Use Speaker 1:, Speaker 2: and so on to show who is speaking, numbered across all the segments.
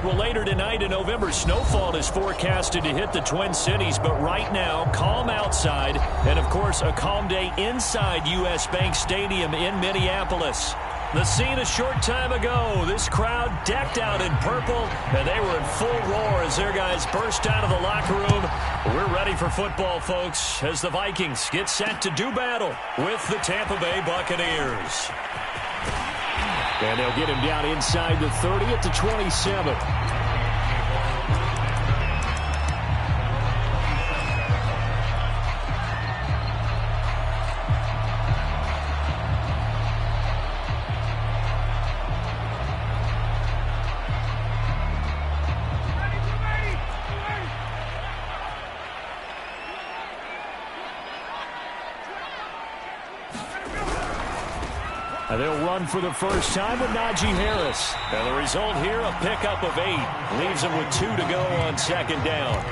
Speaker 1: Well, later tonight in November, snowfall is forecasted to hit the Twin Cities, but right now, calm outside, and of course, a calm day inside U.S. Bank Stadium in Minneapolis. The scene a short time ago, this crowd decked out in purple, and they were in full roar as their guys burst out of the locker room. We're ready for football, folks, as the Vikings get set to do battle with the Tampa Bay Buccaneers. And they'll get him down inside the 30 at the 27. They'll run for the first time with Najee Harris. And the result here, a pickup of 8. Leaves them with 2 to go on second down.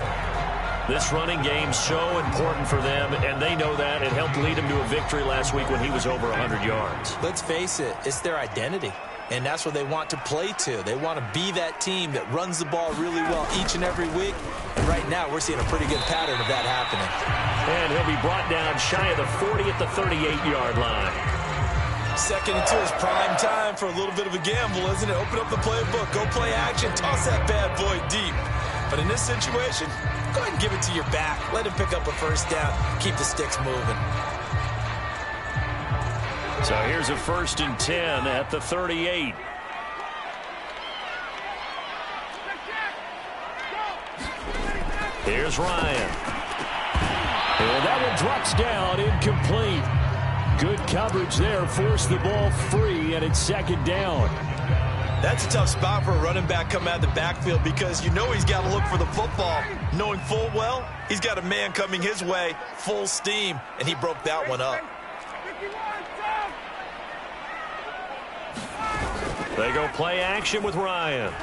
Speaker 1: This running game's so important for them, and they know that. It helped lead them to a victory last week when he was over 100 yards.
Speaker 2: Let's face it, it's their identity. And that's what they want to play to. They want to be that team that runs the ball really well each and every week. And right now, we're seeing a pretty good pattern of that happening.
Speaker 1: And he'll be brought down shy of the 40 at the 38-yard line.
Speaker 2: Second and 2 is prime time for a little bit of a gamble, isn't it? Open up the playbook, go play action, toss that bad boy deep. But in this situation, go ahead and give it to your back. Let him pick up a first down. Keep the sticks moving.
Speaker 1: So here's a 1st and 10 at the 38. Here's Ryan. And that one drops down, incomplete. Good coverage there, forced the ball free, and it's second down.
Speaker 2: That's a tough spot for a running back coming out of the backfield because you know he's got to look for the football, knowing full well he's got a man coming his way, full steam, and he broke that one up.
Speaker 1: They go play action with Ryan.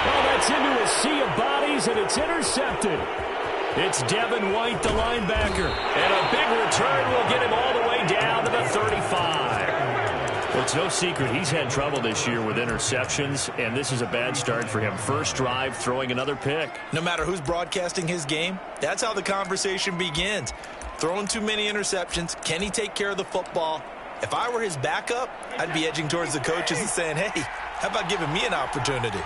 Speaker 1: Oh, that's into a sea of bodies, and it's intercepted. It's Devin White, the linebacker. And a big return will get him all the way down to the 35. Well, it's no secret he's had trouble this year with interceptions, and this is a bad start for him. First drive, throwing another pick.
Speaker 2: No matter who's broadcasting his game, that's how the conversation begins. Throwing too many interceptions, can he take care of the football? If I were his backup, I'd be edging towards the coaches and saying, hey, how about giving me an opportunity?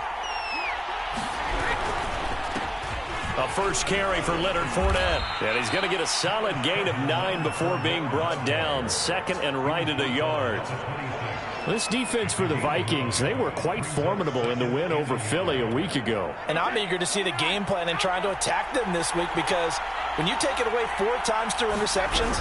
Speaker 1: A first carry for Leonard Fournette. And he's going to get a solid gain of 9 before being brought down. Second and right at a yard. This defense for the Vikings, they were quite formidable in the win over Philly a week ago.
Speaker 3: And I'm eager to see the game plan and trying to attack them this week because when you take it away 4 times through interceptions,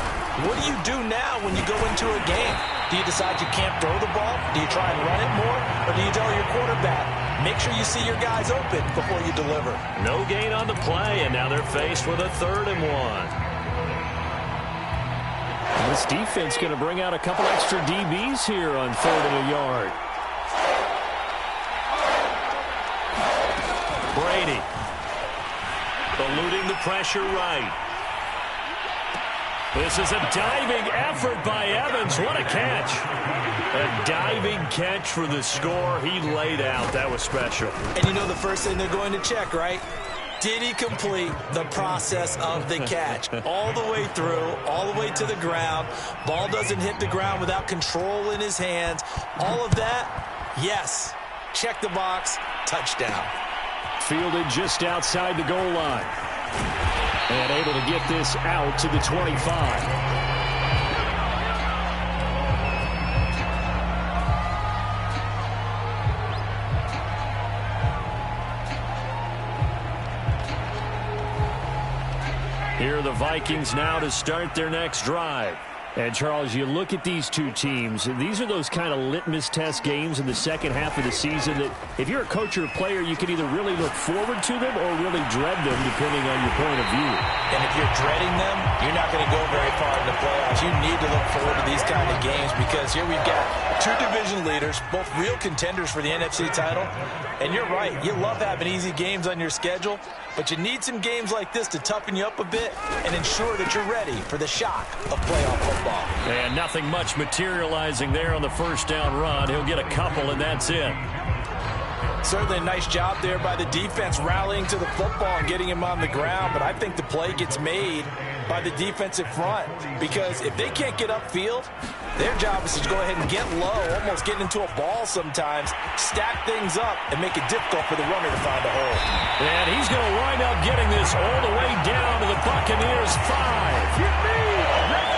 Speaker 3: what do you do now when you go into a game? Do you decide you can't throw the ball? Do you try and run it more? Or do you tell your quarterback, make sure you see your guys open before you deliver?
Speaker 1: No gain on the play, and now they're faced with a 3rd and 1. This defense going to bring out a couple extra DBs here on 3rd and a yard. Brady eluding the pressure right. This is a diving effort by Evans. What a catch. A diving catch for the score. He laid out. That was special.
Speaker 2: And you know the first thing they're going to check, right? Did he complete the process of the catch? All the way through, all the way to the ground. Ball doesn't hit the ground without control in his hands. All of that, yes. Check the box, touchdown.
Speaker 1: Fielded just outside the goal line. And able to get this out to the 25. Here are the Vikings now to start their next drive. And, Charles, you look at these two teams, these are those kind of litmus test games in the second half of the season that if you're a coach or a player, you can either really look forward to them or really dread them, depending on your point of view.
Speaker 2: And if you're dreading them, you're not going to go very far in the playoffs. You need to look forward to these kind of games because here we've got 2 division leaders, both real contenders for the NFC title. And you're right, you love having easy games on your schedule, but you need some games like this to toughen you up a bit and ensure that you're ready for the shock of playoff football. football.
Speaker 1: And nothing much materializing there on the first down run. He'll get a couple, and that's it.
Speaker 3: Certainly a nice job there by the defense rallying to the football and getting him on the ground, but I think the play gets made by the defensive front because if they can't get upfield, their job is to go ahead and get low, almost get into a ball sometimes, stack things up, and make it difficult for the runner to find a hole.
Speaker 1: And he's going to wind up getting this all the way down to the Buccaneers' 5.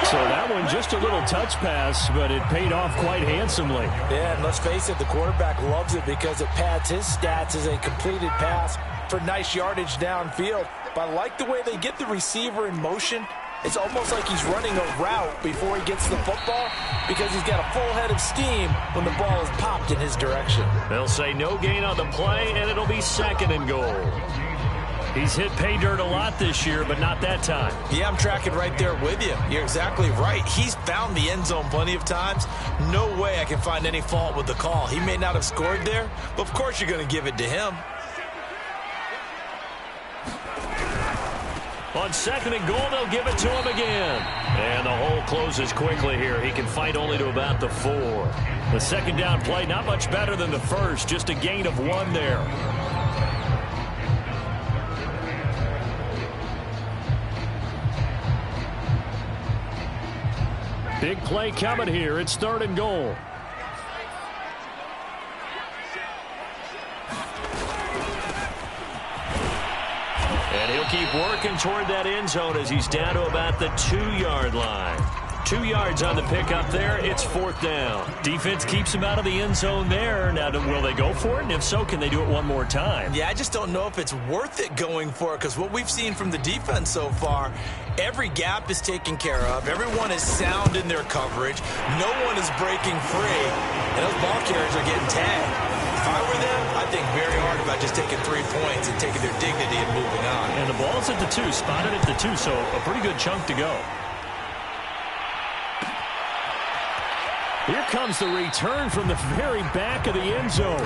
Speaker 1: So that one just a little touch pass, but it paid off quite handsomely.
Speaker 3: Yeah, and let's face it, the quarterback loves it because it pads his stats as a completed pass for nice yardage downfield. But I like the way they get the receiver in motion. It's almost like he's running a route before he gets the football because he's got a full head of steam when the ball is popped in his direction.
Speaker 1: They'll say no gain on the play, and it'll be second and goal. He's hit pay dirt a lot this year, but not that time.
Speaker 2: Yeah, I'm tracking right there with you. You're exactly right. He's found the end zone plenty of times. No way I can find any fault with the call. He may not have scored there, but of course you're going to give it to him.
Speaker 1: On second and goal, they'll give it to him again. And the hole closes quickly here. He can fight only to about the 4. The second down play, not much better than the first. Just a gain of 1 there. Big play coming here. It's third and goal. And he'll keep working toward that end zone as he's down to about the 2-yard line. 2 yards on the pickup there. It's fourth down. Defense keeps him out of the end zone there. Now, will they go for it? And if so, can they do it one more time?
Speaker 2: Yeah, I just don't know if it's worth it going for it because what we've seen from the defense so far, every gap is taken care of. Everyone is sound in their coverage. No one is breaking free. And those ball carriers are getting tagged. If I were them, I'd think very hard about just taking 3 points and taking their dignity and moving on.
Speaker 1: And the ball's at the 2, spotted at the 2, so a pretty good chunk to go. Here comes the return from the very back of the end zone.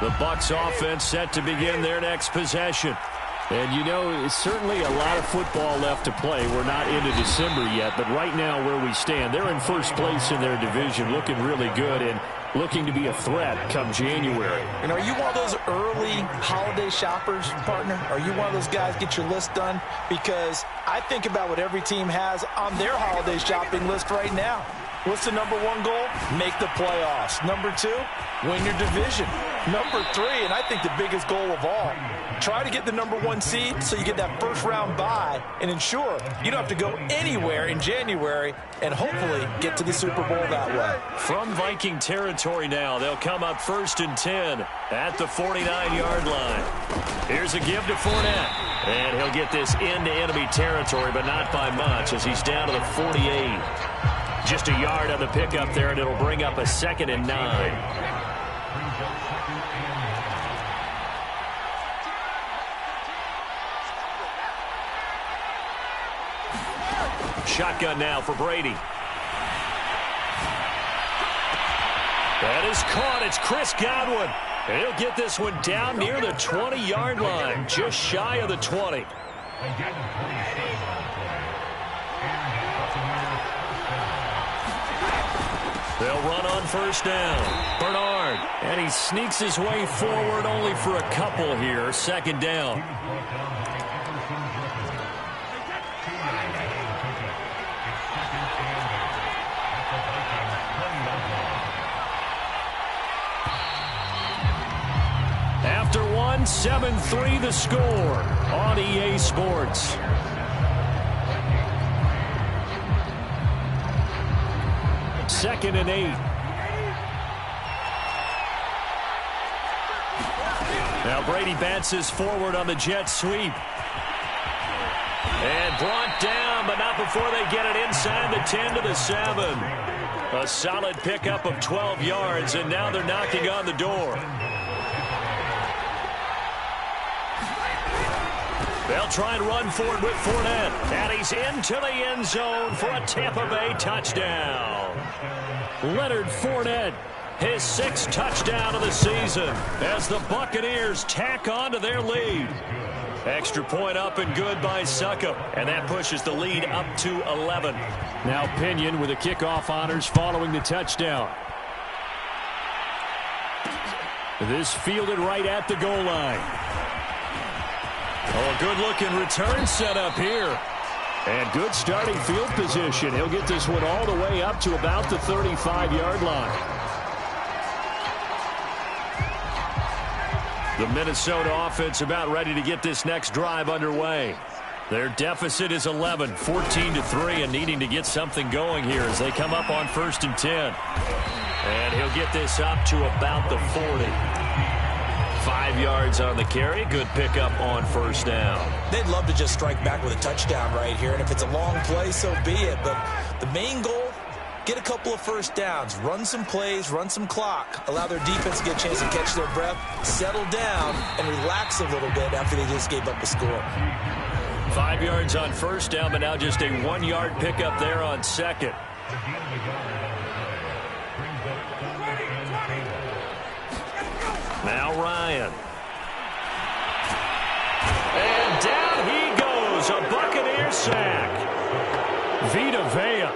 Speaker 1: The Bucs offense set to begin their next possession. And, you know, it's certainly a lot of football left to play. We're not into December yet, but right now where we stand, they're in first place in their division, looking really good and looking to be a threat come January.
Speaker 3: And are you one of those early holiday shoppers, partner? Are you one of those guys get your list done? Because I think about what every team has on their holiday shopping list right now. What's the number 1 goal? Make the playoffs. Number 2, win your division. Number 3, and I think the biggest goal of all, try to get the number 1 seed so you get that first round bye and ensure you don't have to go anywhere in January and hopefully get to the Super Bowl that way.
Speaker 1: From Viking territory now, they'll come up first and 10 at the 49-yard line. Here's a give to Fournette. And he'll get this into enemy territory, but not by much as he's down to the 48. Just a yard on the pickup there, and it'll bring up a 2nd and 9. Shotgun now for Brady. That is caught. It's Chris Godwin. And he'll get this one down near the 20-yard line, just shy of the 20. They'll run on first down. Bernard. And he sneaks his way forward only for a couple here. 2nd down. After 7-3 the score on EA Sports. Second and 8. Now Brady bounces forward on the jet sweep. And brought down, but not before they get it inside the 10 to the 7. A solid pickup of 12 yards, and now they're knocking on the door. They'll try and run forward with Fournette. And he's into the end zone for a Tampa Bay touchdown. Leonard Fournette His 6th touchdown of the season as the Buccaneers tack on to their lead. Extra point up and good by Succop, and that pushes the lead up to 11. Now Pinion with the kickoff honors following the touchdown. This fielded right at the goal line. Oh, good-looking return set up here. And good starting field position. He'll get this one all the way up to about the 35-yard line. The Minnesota offense about ready to get this next drive underway. Their deficit is 11, 14-3, and needing to get something going here as they come up on 1st and 10. And he'll get this up to about the 40. 5 yards on the carry. Good pickup on 1st down.
Speaker 2: They'd love to just strike back with a touchdown right here, and if it's a long play, so be it. But the main goal, get a couple of 1st downs, run some plays, run some clock, allow their defense to get a chance to catch their breath, settle down, and relax a little bit after they just gave up a score.
Speaker 1: 5 yards on 1st down, but now just a 1-yard pickup there on 2nd. Now Ryan. And down he goes. A Buccaneer sack. Vita Vea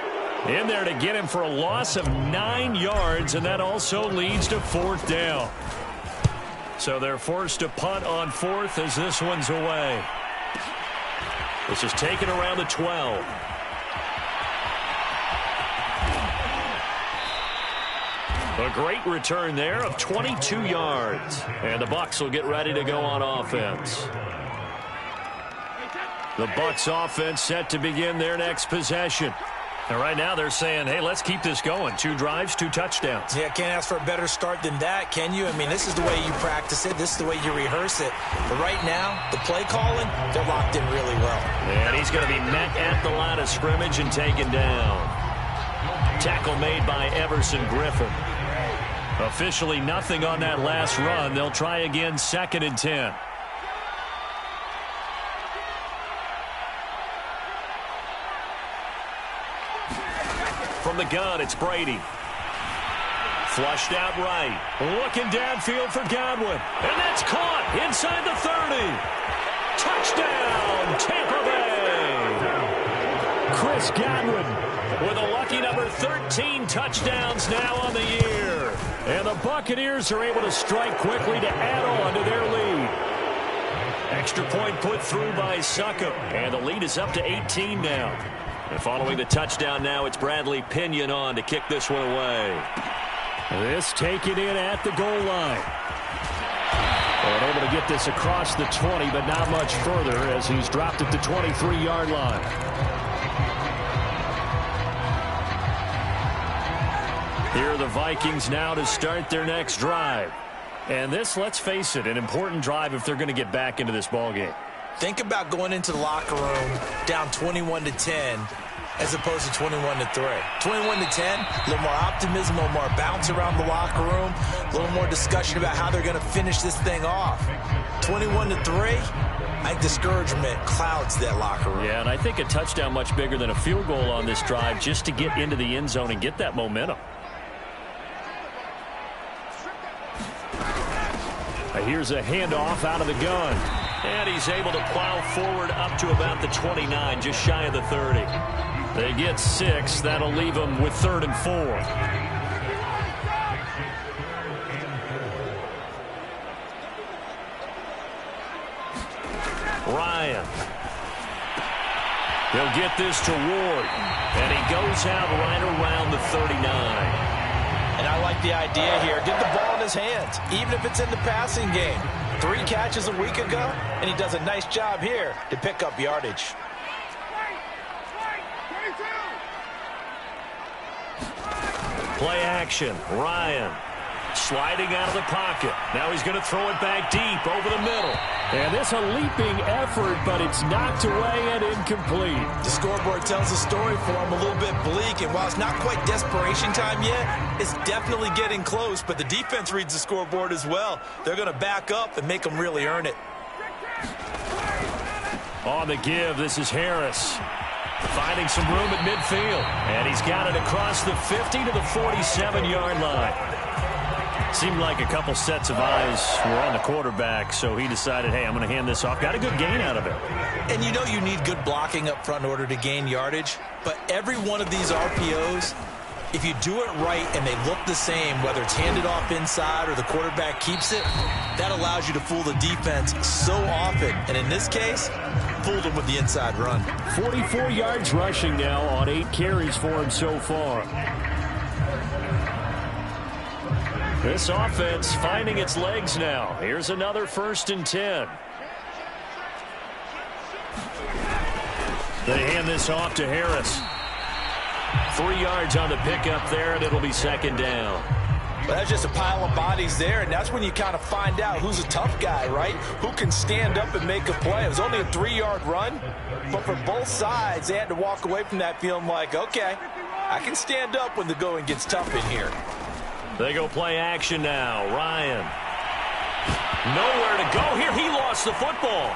Speaker 1: in there to get him for a loss of 9 yards, and that also leads to 4th down. So they're forced to punt on 4th as this one's away. This is taken around the 12. A great return there of 22 yards. And the Bucs will get ready to go on offense. The Bucs offense set to begin their next possession. And right now they're saying, hey, let's keep this going. 2 drives, 2 touchdowns.
Speaker 2: Yeah, can't ask for a better start than that, can you? I mean, this is the way you practice it. This is the way you rehearse it. But right now, the play calling, they're locked in really well.
Speaker 1: And he's going to be met at the line of scrimmage and taken down. Tackle made by Everson Griffin. Officially nothing on that last run. They'll try again 2nd and 10. From the gun, it's Brady. Flushed out right. Looking downfield for Godwin. And that's caught inside the 30. Touchdown, Tampa Bay. Chris Godwin with a lucky number 13 touchdowns now on the year. And the Buccaneers are able to strike quickly to add on to their lead. Extra point put through by Succop. And the lead is up to 18 now. And following the touchdown now, it's Bradley Pinion on to kick this one away. This taken in at the goal line. And able to get this across the 20, but not much further as he's dropped at the 23-yard line. Here are the Vikings now to start their next drive. And this, let's face it, an important drive if they're going to get back into this ballgame.
Speaker 2: Think about going into the locker room down 21-10 as opposed to 21-3. 21-10, a little more optimism, a little more bounce around the locker room, a little more discussion about how they're going to finish this thing off. 21-3, I think discouragement clouds that locker room.
Speaker 1: Yeah, and I think a touchdown much bigger than a field goal on this drive just to get into the end zone and get that momentum. Here's a handoff out of the gun. And he's able to plow forward up to about the 29, just shy of the 30. They get 6. That'll leave them with 3rd and 4. Ryan. He'll get this to Ward. And he goes out right around the 39.
Speaker 3: And I like the idea here. Get the ball in his hands, even if it's in the passing game. 3 catches a week ago, and he does a nice job here to pick up yardage.
Speaker 1: Play action. Ryan sliding out of the pocket. Now he's going to throw it back deep over the middle. And it's a leaping effort, but it's knocked away and incomplete.
Speaker 2: The scoreboard tells the story for him, a little bit bleak. And while it's not quite desperation time yet, it's definitely getting close. But the defense reads the scoreboard as well. They're going to back up and make them really earn it.
Speaker 1: On the give, this is Harris. Finding some room at midfield. And he's got it across the 50 to the 47-yard line. Seemed like a couple sets of eyes were on the quarterback, so he decided, hey, I'm going to hand this off. Got a good gain out of it.
Speaker 2: And you know you need good blocking up front in order to gain yardage, but every one of these RPOs, if you do it right and they look the same, whether it's handed off inside or the quarterback keeps it, that allows you to fool the defense so often. And in this case, fooled them with the inside run.
Speaker 1: 44 yards rushing now on 8 carries for him so far. This offense finding its legs now. Here's another 1st and 10. They hand this off to Harris. 3 yards on the pickup there, and it'll be 2nd down.
Speaker 3: Well, that's just a pile of bodies there, and that's when you kind of find out who's a tough guy, right? Who can stand up and make a play. It was only a 3-yard run, but for both sides, they had to walk away from that feeling like, okay, I can stand up when the going gets tough in here.
Speaker 1: They go play action now. Ryan. Nowhere to go here. He lost the football.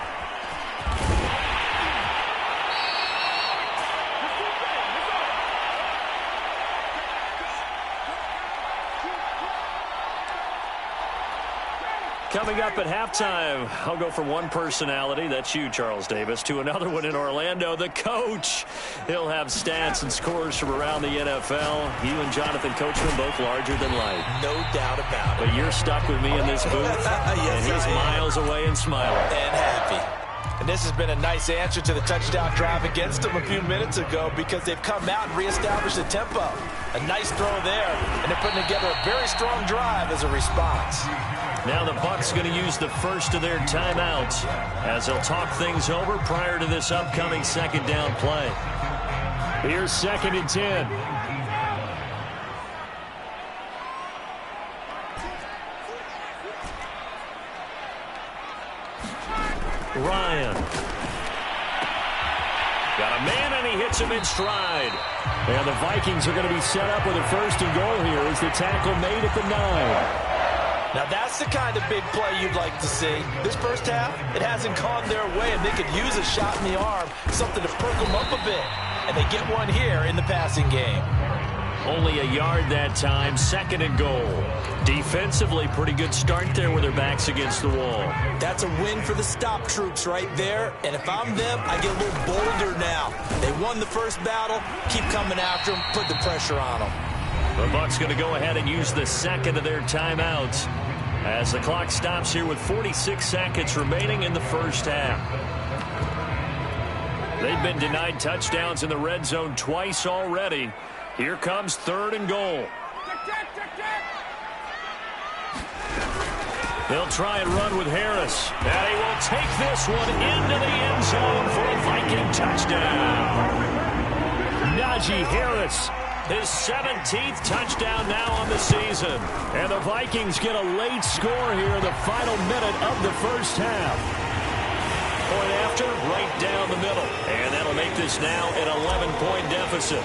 Speaker 1: Coming up at halftime, I'll go from one personality, that's you, Charles Davis, to another one in Orlando, the coach. He'll have stats and scores from around the NFL. You and Jonathan Coachman both larger than life.
Speaker 2: No doubt about it.
Speaker 1: But you're stuck with me in this booth,
Speaker 2: yes,
Speaker 1: and he's miles away and smiling.
Speaker 2: And happy.
Speaker 3: And this has been a nice answer to the touchdown drive against them a few minutes ago because they've come out and reestablished the tempo. A nice throw there, and they're putting together a very strong drive as a response.
Speaker 1: Now the Bucs going to use the first of their timeouts as they'll talk things over prior to this upcoming 2nd down play. Here's 2nd and 10. Ryan. Got a man, and he hits him in stride. And the Vikings are going to be set up with a 1st and goal here as the tackle made at the 9.
Speaker 3: Now that's the kind of big play you'd like to see. This first half, it hasn't gone their way, and they could use a shot in the arm, something to perk them up a bit. And they get one here in the passing game.
Speaker 1: Only a yard that time, 2nd and goal. Defensively, pretty good start there with their backs against the wall.
Speaker 2: That's a win for the stop troops right there. And if I'm them, I get a little bolder now. They won the first battle. Keep coming after them. Put the pressure on them.
Speaker 1: The Bucs going to go ahead and use the 2nd of their timeouts as the clock stops here with 46 seconds remaining in the first half. They've been denied touchdowns in the red zone twice already. Here comes 3rd and goal. They'll try and run with Harris. And he will take this one into the end zone for a Viking touchdown. Najee Harris. His 17th touchdown now on the season. And the Vikings get a late score here in the final minute of the first half. Point after, right down the middle. And that'll make this now an 11-point deficit.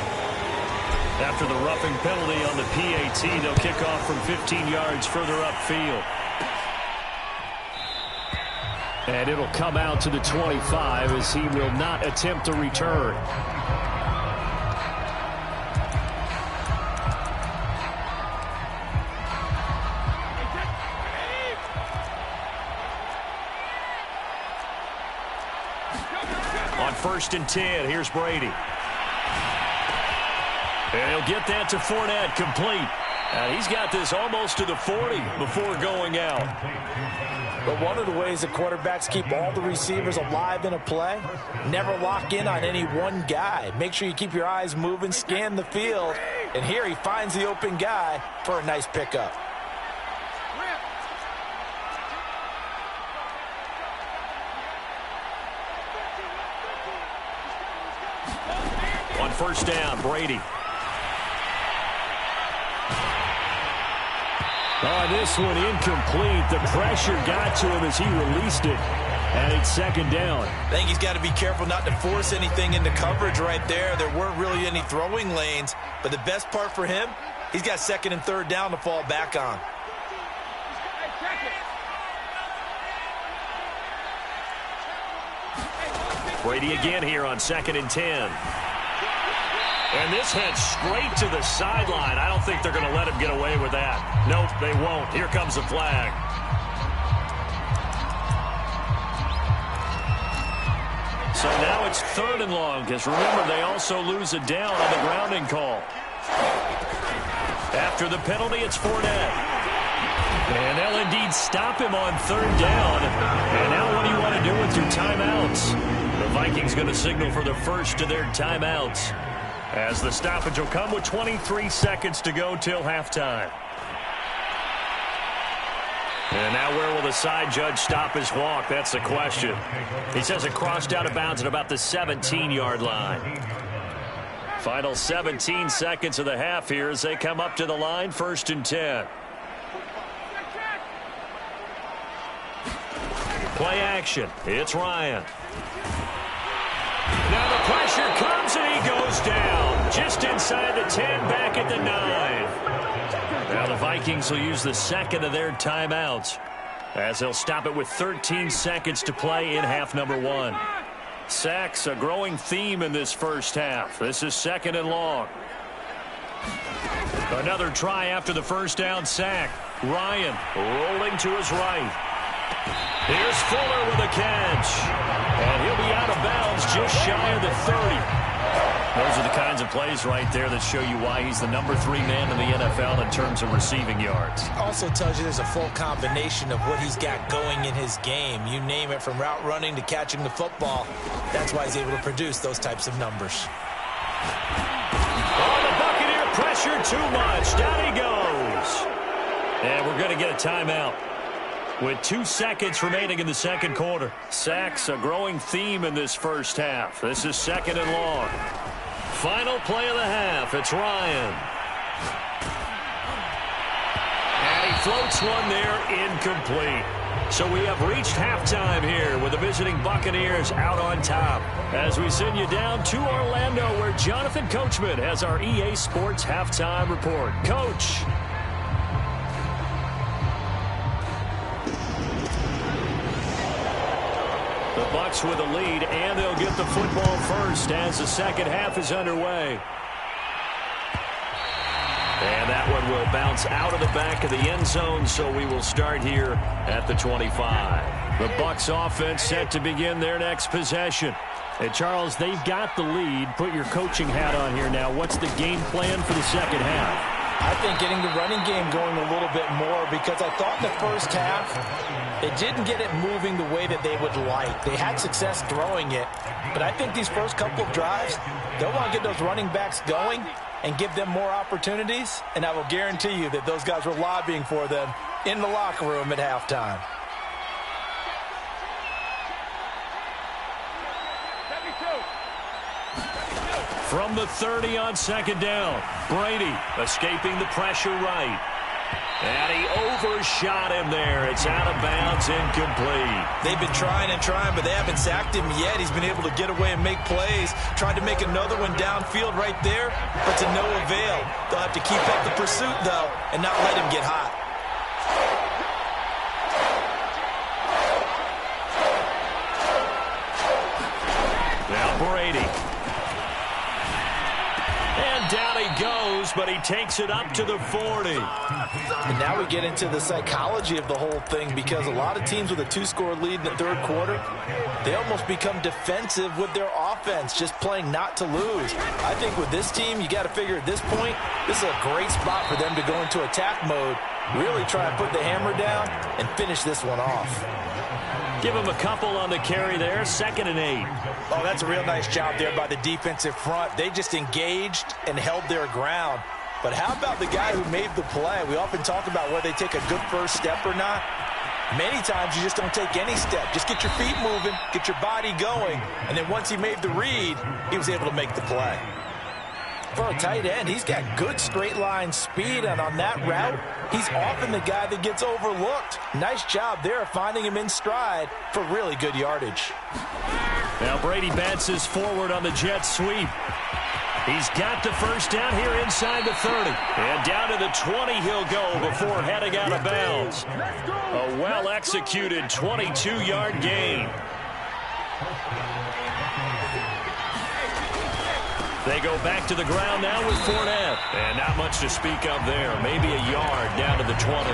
Speaker 1: After the roughing penalty on the PAT, they'll kick off from 15 yards further upfield. And it'll come out to the 25 as he will not attempt a return. On 1st and 10, here's Brady. And he'll get that to Fournette, complete. And he's got this almost to the 40 before going out.
Speaker 3: But one of the ways that quarterbacks keep all the receivers alive in a play, never lock in on any one guy. Make sure you keep your eyes moving, scan the field. And here he finds the open guy for a nice pickup.
Speaker 1: On 1st down, Brady. Oh, this one incomplete. The pressure got to him as he released it. And it's 2nd down.
Speaker 2: I think he's got to be careful not to force anything into coverage right there. There weren't really any throwing lanes. But the best part for him, he's got 2nd and 3rd down to fall back on.
Speaker 1: Brady again here on 2nd and 10. And this heads straight to the sideline. I don't think they're going to let him get away with that. Nope, they won't. Here comes the flag. So now it's 3rd and long, because remember, they also lose a down on the grounding call. After the penalty, it's Fournette. And they'll indeed stop him on 3rd down. And now what do you want to do with your timeouts? The Vikings going to signal for the first of their timeouts, as the stoppage will come with 23 seconds to go till halftime. And now where will the side judge stop his walk? That's the question. He says it crossed out of bounds at about the 17-yard line. Final 17 seconds of the half here as they come up to the line, 1st and 10. Play action. It's Ryan. Now the pressure comes and he goes down. Just inside the 10, back at the 9. Now the Vikings will use the second of their timeouts, as they'll stop it with 13 seconds to play in half number 1. Sacks, a growing theme in this first half. This is 2nd and long. Another try after the first down sack. Ryan rolling to his right. Here's Fuller with a catch. And he'll be out of bounds just shy of the 30. Those are the kinds of plays right there that show you why he's the number 3 man in the NFL in terms of receiving yards.
Speaker 2: Also tells you there's a full combination of what he's got going in his game. You name it, from route running to catching the football. That's why he's able to produce those types of numbers.
Speaker 1: Oh, the Buccaneer pressure too much. Down he goes. And we're going to get a timeout with 2 seconds remaining in the second quarter. Sacks, a growing theme in this first half. This is 2nd and long. Final play of the half. It's Ryan. And he floats one there, incomplete. So we have reached halftime here with the visiting Buccaneers out on top, as we send you down to Orlando, where Jonathan Coachman has our EA Sports halftime report. Coach. The Bucs with a lead, and they'll get the football first as the second half is underway. And that one will bounce out of the back of the end zone, so we will start here at the 25. The Bucs offense set to begin their next possession. And Charles, they've got the lead. Put your coaching hat on here now. What's the game plan for the second half?
Speaker 3: I think getting the running game going a little bit more, because I thought in the first half they didn't get it moving the way that they would like. They had success throwing it, but I think these first couple of drives, they'll want to get those running backs going and give them more opportunities, and I will guarantee you that those guys were lobbying for them in the locker room at halftime.
Speaker 1: From the 30 on second down, Brady escaping the pressure right. And he overshot him there. It's out of bounds, incomplete.
Speaker 2: They've been trying and trying, but they haven't sacked him yet. He's been able to get away and make plays. Tried to make another one downfield right there, but to no avail. They'll have to keep up the pursuit, though, and not let him get hot.
Speaker 1: Now Brady. And down he goes, but he takes it up to the 40.
Speaker 3: And now we get into the psychology of the whole thing, because a lot of teams with a 2-score lead in the third quarter, they almost become defensive with their offense, just playing not to lose. I think with this team, you got to figure at this point, this is a great spot for them to go into attack mode, really try and put the hammer down and finish this one off.
Speaker 1: Give him a couple on the carry there, 2nd and 8.
Speaker 3: Oh, that's a real nice job there by the defensive front. They just engaged and held their ground. But how about the guy who made the play? We often talk about whether they take a good first step or not. Many times you just don't take any step. Just get your feet moving, get your body going, and then once he made the read, he was able to make the play. For a tight end, he's got good straight line speed, and on that route, he's often the guy that gets overlooked. Nice job there finding him in stride for really good yardage.
Speaker 1: Now Brady bounces forward on the jet sweep. He's got the first down here inside the 30. And down to the 20 he'll go before heading out of bounds. A well-executed 22-yard gain. They go back to the ground now with Fournette. And not much to speak of there. Maybe a yard down to the 20.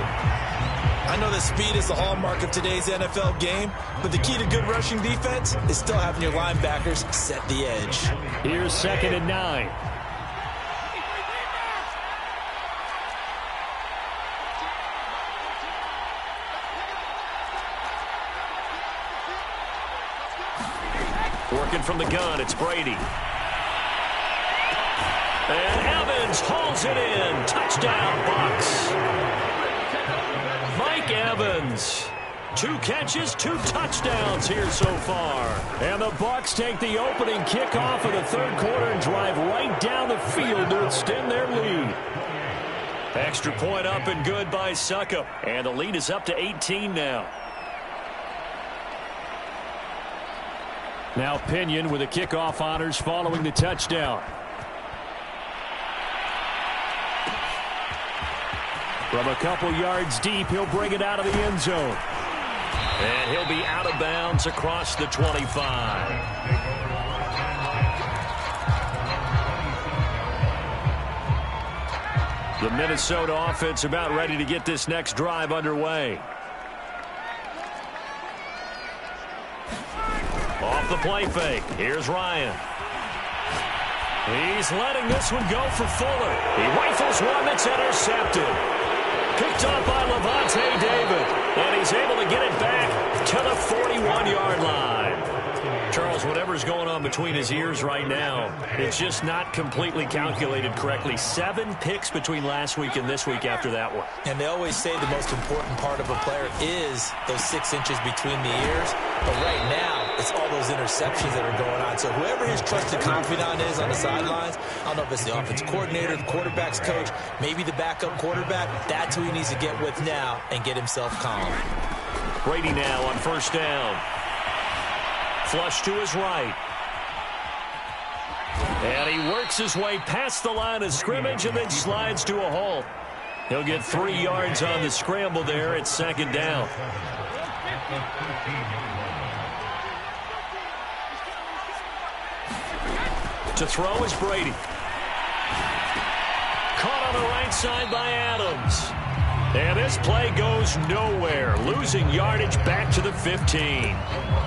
Speaker 2: I know that speed is the hallmark of today's NFL game, but the key to good rushing defense is still having your linebackers set the edge.
Speaker 1: Here's 2nd and 9. Working from the gun, it's Brady. And Evans hauls it in. Touchdown, Bucs. Mike Evans. 2 catches, 2 touchdowns here so far. And the Bucs take the opening kickoff of the 3rd quarter and drive right down the field to extend their lead. Extra point up and good by Succop. And the lead is up to 18 now. Now Pinion with the kickoff honors following the touchdown. From a couple yards deep, he'll bring it out of the end zone. And he'll be out of bounds across the 25. The Minnesota offense about ready to get this next drive underway. Off the play fake. Here's Ryan. He's letting this one go for Fuller. He rifles one that's intercepted. Picked up by Levante David. And he's able to get it back to the 41-yard line. Charles, whatever's going on between his ears right now, it's just not completely calculated correctly. 7 picks between last week and this week after that one.
Speaker 2: And they always say the most important part of a player is those 6 inches between the ears. But right now, it's all those interceptions that are going on. So whoever his trusted confidant is on the sidelines, I don't know if it's the offensive coordinator, the quarterback's coach, maybe the backup quarterback, that's who he needs to get with now and get himself calm.
Speaker 1: Brady now on 1st down. Flush to his right. And he works his way past the line of scrimmage and then slides to a halt. He'll get 3 yards on the scramble there. It's 2nd down. To throw is Brady. Caught on the right side by Adams. And this play goes nowhere. Losing yardage back to the 15.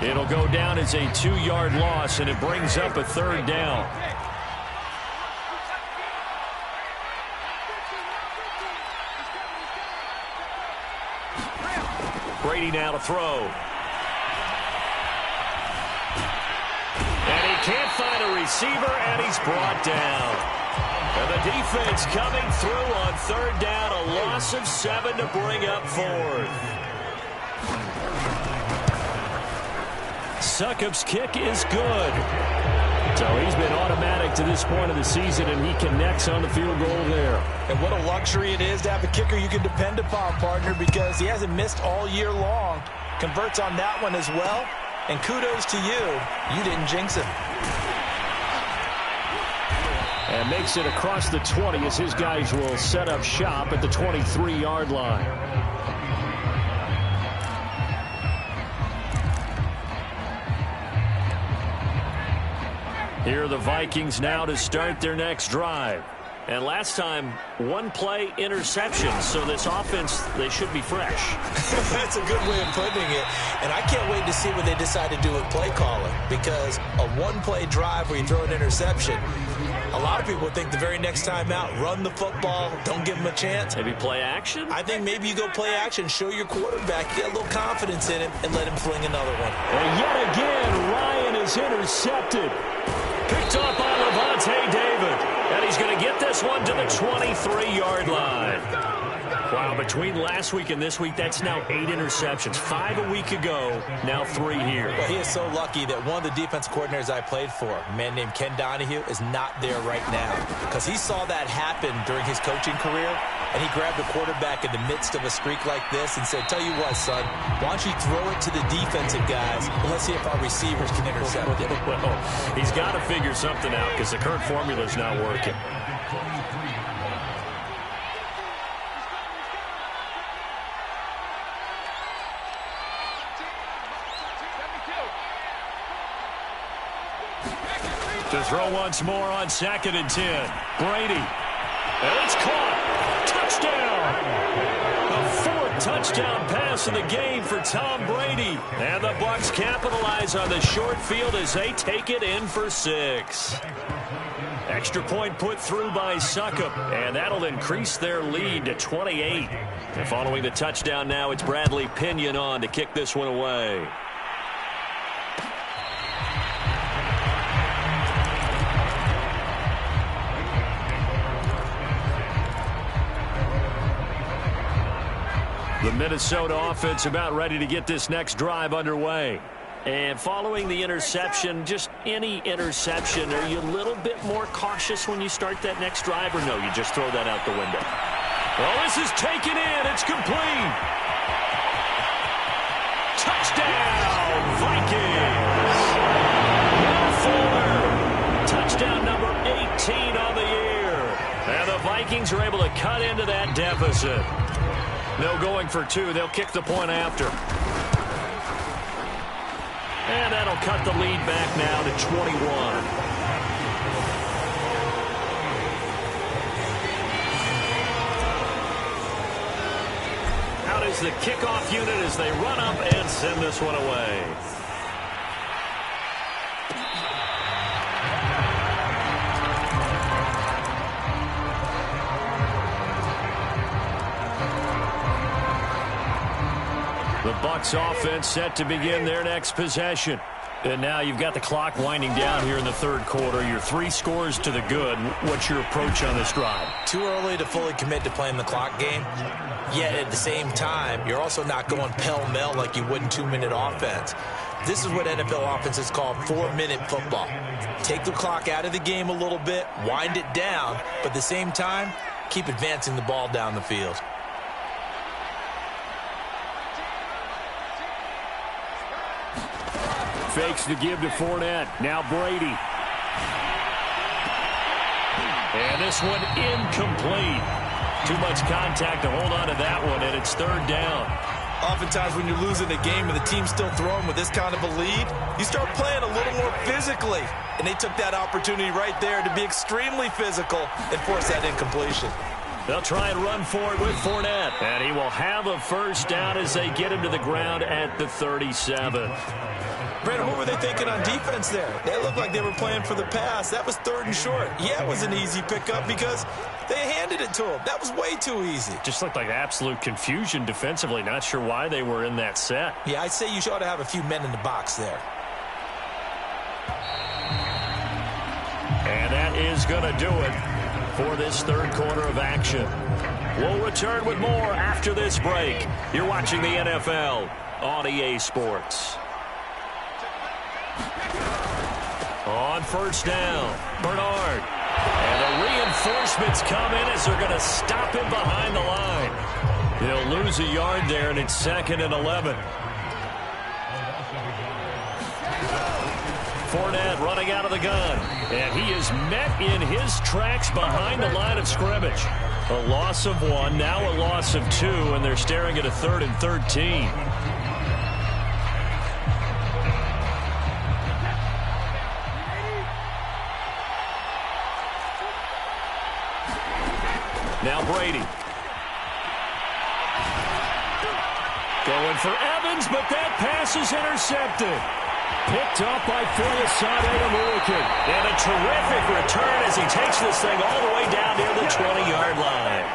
Speaker 1: It'll go down as a 2-yard loss, and it brings up a 3rd down. Brady now to throw. And he can't find a receiver, and he's brought down. And the defense coming through on 3rd down, a loss of 7 to bring up 4th. Succop's kick is good. So he's been automatic to this point of the season, and he connects on the field goal there.
Speaker 2: And what a luxury it is to have a kicker you can depend upon, partner, because he hasn't missed all year long. Converts on that one as well. And kudos to you. You didn't jinx him.
Speaker 1: And makes it across the 20 as his guys will set up shop at the 23-yard line. Here are the Vikings now to start their next drive. And last time, 1-play interception. So this offense, they should be fresh.
Speaker 2: That's a good way of putting it. And I can't wait to see what they decide to do with play calling. Because a 1-play drive where you throw an interception, a lot of people think the very next time out, run the football, don't give him a chance.
Speaker 1: Maybe play action?
Speaker 2: I think maybe you go play action, show your quarterback, get a little confidence in him, and let him fling another one.
Speaker 1: And yet again, Ryan is intercepted. Picked off by Levante David. And he's going to get this one to the 23-yard line. Wow, between last week and this week, that's now 8 interceptions. 5 a week ago, now 3 here.
Speaker 2: Well, he is so lucky that one of the defense coordinators I played for, a man named Ken Donahue, is not there right now. Because he saw that happen during his coaching career, and he grabbed the quarterback in the midst of a streak like this and said, tell you what, son, why don't you throw it to the defensive guys, and let's see if our receivers can intercept it.
Speaker 1: Well, he's got to figure something out because the current formula is not working. To throw once more on 2nd and 10. Brady. And it's caught. Touchdown. The 4th touchdown pass of the game for Tom Brady. And the Bucs capitalize on the short field as they take it in for 6. Extra point put through by Succop, and that'll increase their lead to 28. And following the touchdown now, it's Bradley Pinion on to kick this one away. The Minnesota offense about ready to get this next drive underway. And following the interception, just any interception, are you a little bit more cautious when you start that next drive, or no, you just throw that out the window? Well, this is taken in. It's complete. Touchdown, Vikings. Will Fuller. Touchdown number 18 on the year. And the Vikings are able to cut into that deficit. No going for 2. They'll kick the point after. And that'll cut the lead back now to 21. Out is the kickoff unit as they run up and send this one away. The Bucs offense set to begin their next possession. And now you've got the clock winding down here in the 3rd quarter. Your 3 scores to the good. What's your approach on this drive?
Speaker 2: Too early to fully commit to playing the clock game. Yet at the same time, you're also not going pell-mell like you would in 2-minute offense. This is what NFL offenses call 4-minute football. Take the clock out of the game a little bit, wind it down, but at the same time, keep advancing the ball down the field.
Speaker 1: Fakes the give to Fournette. Now Brady. And this one incomplete. Too much contact to hold on to that one, and it's 3rd down.
Speaker 2: Oftentimes when you're losing a game and the team's still throwing with this kind of a lead, you start playing a little more physically. And they took that opportunity right there to be extremely physical and force that incompletion.
Speaker 1: They'll try and run forward with Fournette. And he will have a 1st down as they get him to the ground at the 37.
Speaker 2: Brandon, what were they thinking on defense there? They looked like they were playing for the pass. That was 3rd and short. Yeah, it was an easy pickup because they handed it to him. That was way too easy.
Speaker 1: Just looked like absolute confusion defensively. Not sure why they were in that set.
Speaker 2: Yeah, I'd say you ought to have a few men in the box there.
Speaker 1: And that is going to do it for this 3rd quarter of action. We'll return with more after this break. You're watching the NFL on EA Sports. On 1st down, Bernard. And the reinforcements come in as they're going to stop him behind the line. He'll lose a yard there, and it's 2nd and 11. Fournette running out of the gun. And he is met in his tracks behind the line of scrimmage. A loss of 1, now a loss of 2, and they're staring at a 3rd and 13. Now Brady. Going for Evans, but that pass is intercepted. Picked up by Foyesade American. And a terrific return as he takes this thing all the way down near the 20-yard line.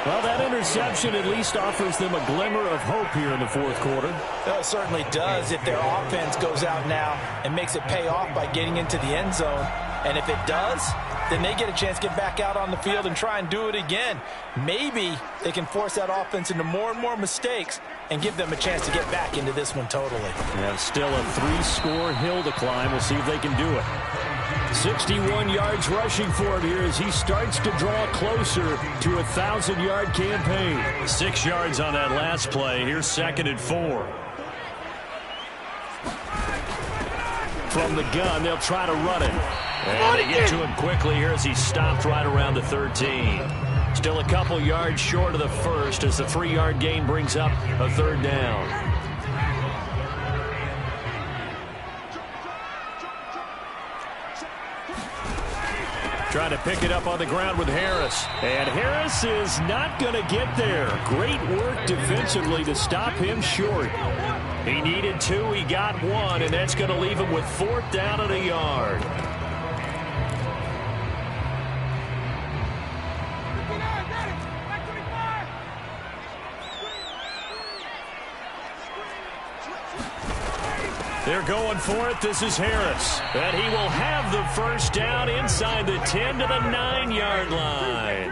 Speaker 1: Well, that interception at least offers them a glimmer of hope here in the 4th quarter.
Speaker 3: It certainly does if their offense goes out now and makes it pay off by getting into the end zone. And if it does, then they get a chance to get back out on the field and try and do it again. Maybe they can force that offense into more and more mistakes and give them a chance to get back into this one totally.
Speaker 1: Yeah, still a 3-score hill to climb. We'll see if they can do it. 61 yards rushing for him here as he starts to draw closer to a 1,000-yard campaign. 6 yards on that last play. Here's 2nd and 4. From the gun, they'll try to run it. And they get to him quickly here as he stopped right around the 13. Still a couple yards short of the 1st as the 3-yard gain brings up a 3rd down. Trying to pick it up on the ground with Harris. And Harris is not going to get there. Great work defensively to stop him short. He needed 2, he got 1, and that's going to leave him with 4th down and a yard. They're going for it. This is Harris. And he will have the first down inside the 10 to the 9-yard line.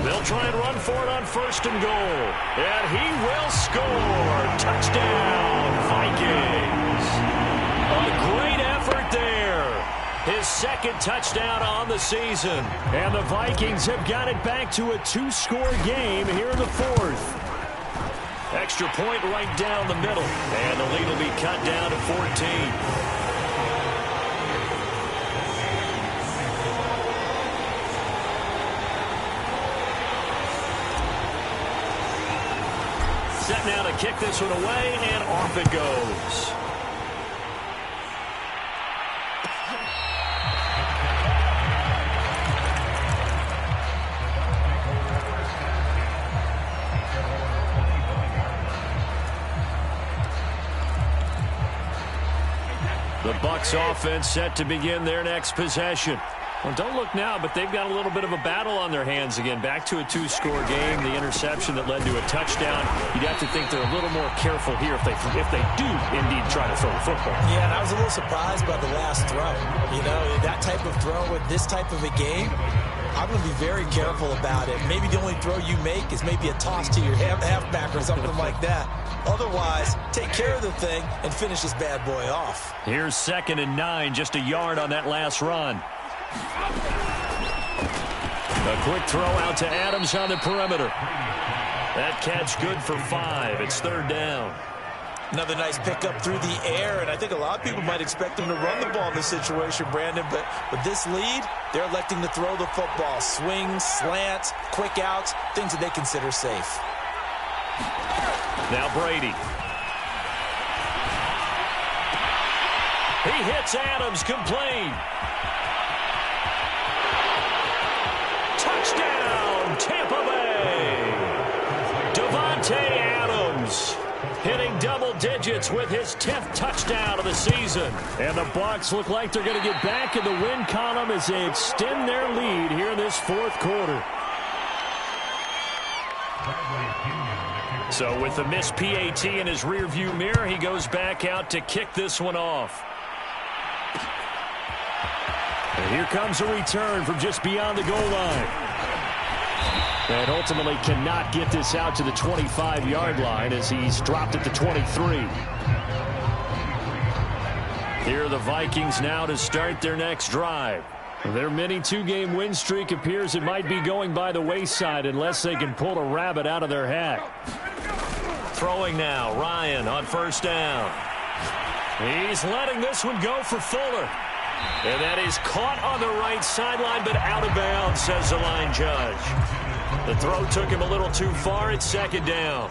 Speaker 1: They'll try and run for it on 1st and goal. And he will score. Touchdown, Vikings. A great effort there. His 2nd touchdown on the season. And the Vikings have got it back to a 2-score game here in the 4th. Extra point right down the middle. And the lead will be cut down to 14. Set now to kick this one away, and off it goes. The Bucs offense set to begin their next possession. Well, don't look now, but they've got a little bit of a battle on their hands again. Back to a 2-score game. The interception that led to a touchdown. You'd have to think they're a little more careful here if they do indeed try to throw the football.
Speaker 2: Yeah, and I was a little surprised by the last throw. You know, that type of throw with this type of a game, I'm going to be very careful about it. Maybe the only throw you make is maybe a toss to your halfback or something like that. Otherwise, take care of the thing and finish this bad boy off.
Speaker 1: Here's 2nd and 9, just a yard on that last run. A quick throw out to Adams on the perimeter. That catch good for 5. It's 3rd down.
Speaker 2: Another nice pickup through the air, and I think a lot of people might expect them to run the ball in this situation, Brandon, but with this lead, they're electing to throw the football. Swings, slants, quick outs, things that they consider safe.
Speaker 1: Now Brady. He hits Adams, complete. Touchdown, Tampa Bay. Davante Adams hitting double digits with his 10th touchdown of the season. And the Bucs look like they're going to get back in the win column as they extend their lead here in this 4th quarter. So with the missed PAT in his rearview mirror, he goes back out to kick this one off. And here comes a return from just beyond the goal line. And ultimately cannot get this out to the 25-yard line as he's dropped at the 23. Here are the Vikings now to start their next drive. Their mini 2-game win streak appears it might be going by the wayside unless they can pull a rabbit out of their hat. Throwing now, Ryan on 1st down. He's letting this one go for Fuller. And that is caught on the right sideline, but out of bounds, says the line judge. The throw took him a little too far. It's 2nd down.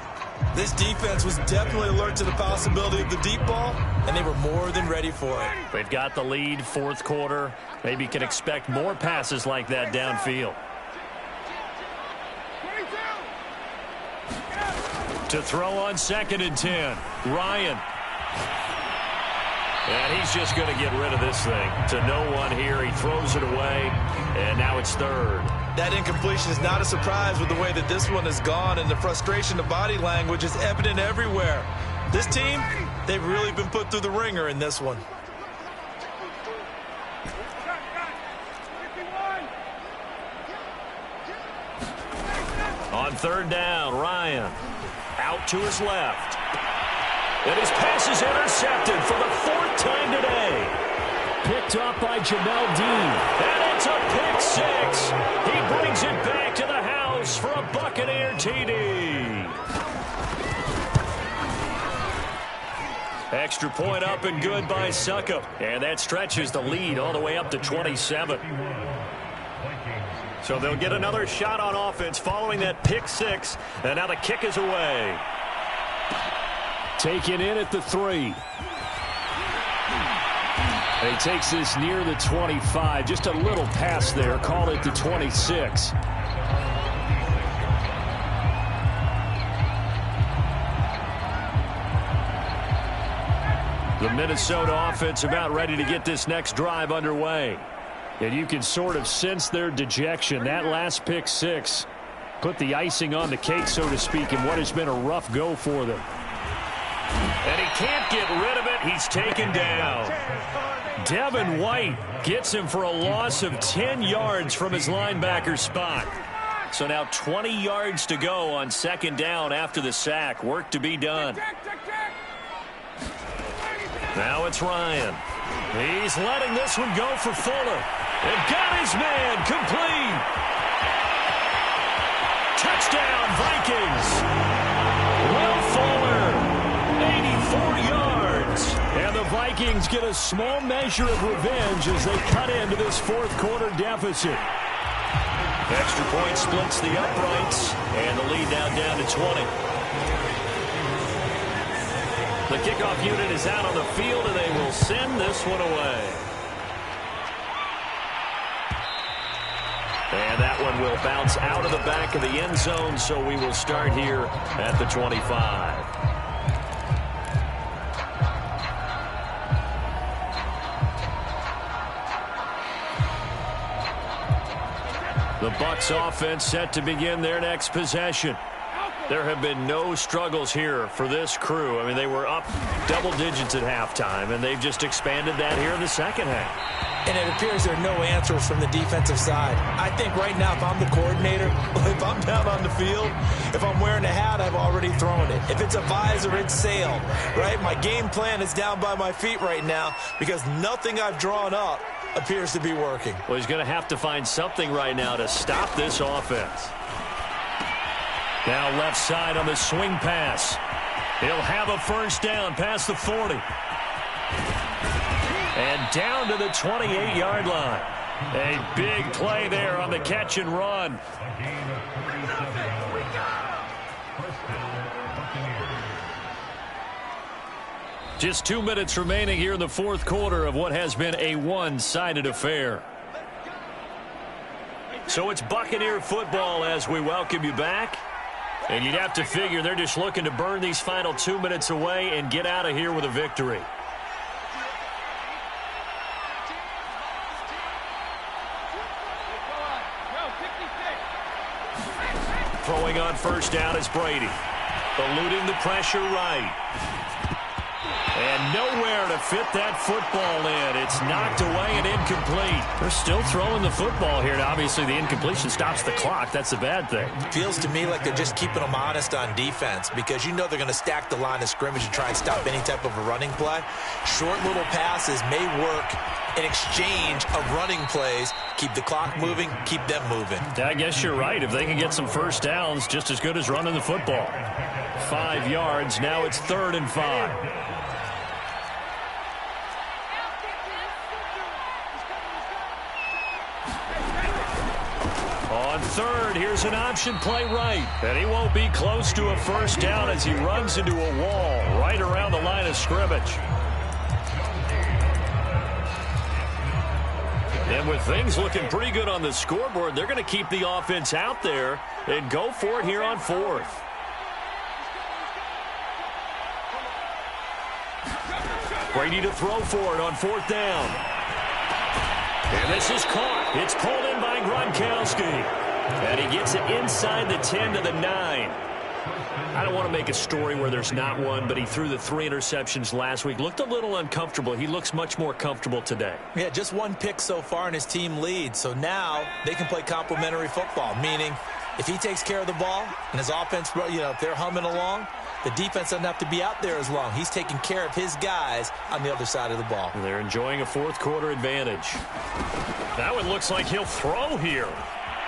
Speaker 2: This defense was definitely alert to the possibility of the deep ball, and they were more than ready for it.
Speaker 1: They've got the lead, 4th quarter. Maybe can expect more passes like that downfield. To throw on 2nd and 10, Ryan. And he's just going to get rid of this thing. To no one here. He throws it away, and now it's 3rd.
Speaker 2: That incompletion is not a surprise with the way that this one has gone, and the frustration of body language is evident everywhere. This team, they've really been put through the ringer in this one.
Speaker 1: On 3rd down, Ryan out to his left. And his pass is intercepted for the 4th time today. Picked up by Jamel Dean. And it's a pick 6. He brings it back to the house for a Buccaneer TD. Extra point up and good by Succop. And that stretches the lead all the way up to 27. So they'll get another shot on offense following that pick 6. And now the kick is away. Taken in at the 3. And he takes this near the 25. Just a little pass there. Call it the 26. The Minnesota offense about ready to get this next drive underway. And you can sort of sense their dejection. That last pick six put the icing on the cake, so to speak, in what has been a rough go for them. And he can't get rid of it. He's taken down. Devin White gets him for a loss of 10 yards from his linebacker spot. So now 20 yards to go on second down after the sack. Work to be done. Now it's Ryan. He's letting this one go for Fuller. And got his man complete. Touchdown, Vikings. Will Fuller, 84 yards. And the Vikings get a small measure of revenge as they cut into this fourth quarter deficit. Extra point splits the uprights, and the lead now down to 20. The kickoff unit is out on the field, and they will send this one away. And that one will bounce out of the back of the end zone, so we will start here at the 25. The Bucs offense set to begin their next possession. There have been no struggles here for this crew. I mean, they were up double digits at halftime, and they've just expanded that here in the second half.
Speaker 2: And it appears there are no answers from the defensive side. I think right now, if I'm the coordinator, if I'm down on the field, if I'm wearing a hat, I've already thrown it. If it's a visor, it's sailed, right? My game plan is down by my feet right now because nothing I've drawn up appears to be working.
Speaker 1: Well, he's going to have to find something right now to stop this offense. Now left side on the swing pass. He'll have a first down past the 40. And down to the 28-yard line. A big play there on the catch and run. Just 2 minutes remaining here in the fourth quarter of what has been a one-sided affair. So it's Buccaneer football as we welcome you back. And you'd have to figure they're just looking to burn these final 2 minutes away and get out of here with a victory. Throwing on first down is Brady. Eluding the pressure right. And nowhere to fit that football in. It's knocked away and incomplete. They're still throwing the football here. Now, obviously, the incompletion stops the clock. That's the bad thing.
Speaker 2: Feels to me like they're just keeping them honest on defense because you know they're going to stack the line of scrimmage and try and stop any type of a running play. Short little passes may work in exchange of running plays. Keep the clock moving, keep them moving.
Speaker 1: I guess you're right. If they can get some first downs, just as good as running the football. 5 yards. Now it's 3rd and 5. On third, here's an option play right. And he won't be close to a first down as he runs into a wall right around the line of scrimmage. And with things looking pretty good on the scoreboard, they're going to keep the offense out there and go for it here on 4th. Brady to throw for it on 4th down. And this is caught. It's pulled in by Gronkowski. And he gets it inside the 10 to the 9. I don't want to make a story where there's not one, but he threw the 3 interceptions last week. Looked a little uncomfortable. He looks much more comfortable today.
Speaker 2: Yeah, just 1 pick so far and his team leads. So now they can play complementary football, meaning if he takes care of the ball and his offense, if they're humming along, the defense doesn't have to be out there as long. He's taking care of his guys on the other side of the ball.
Speaker 1: And they're enjoying a fourth quarter advantage. That one looks like he'll throw here.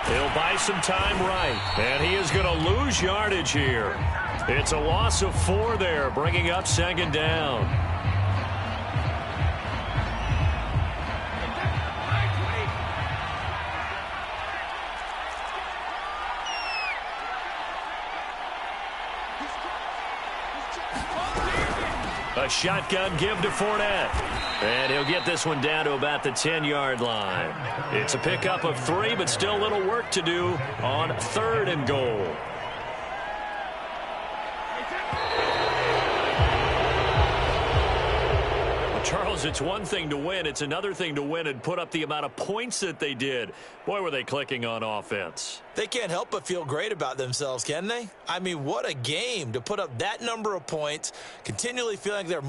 Speaker 1: He'll buy some time right. And he is going to lose yardage here. It's a loss of 4 there, bringing up 2nd down. A shotgun give to Fournette. And he'll get this one down to about the 10-yard line. It's a pickup of 3, but still a little work to do on 3rd and goal. Charles, it's one thing to win. It's another thing to win and put up the amount of points that they did. Boy, were they clicking on offense.
Speaker 2: They can't help but feel great about themselves, can they? I mean, what a game to put up that number of points, continually feeling like they're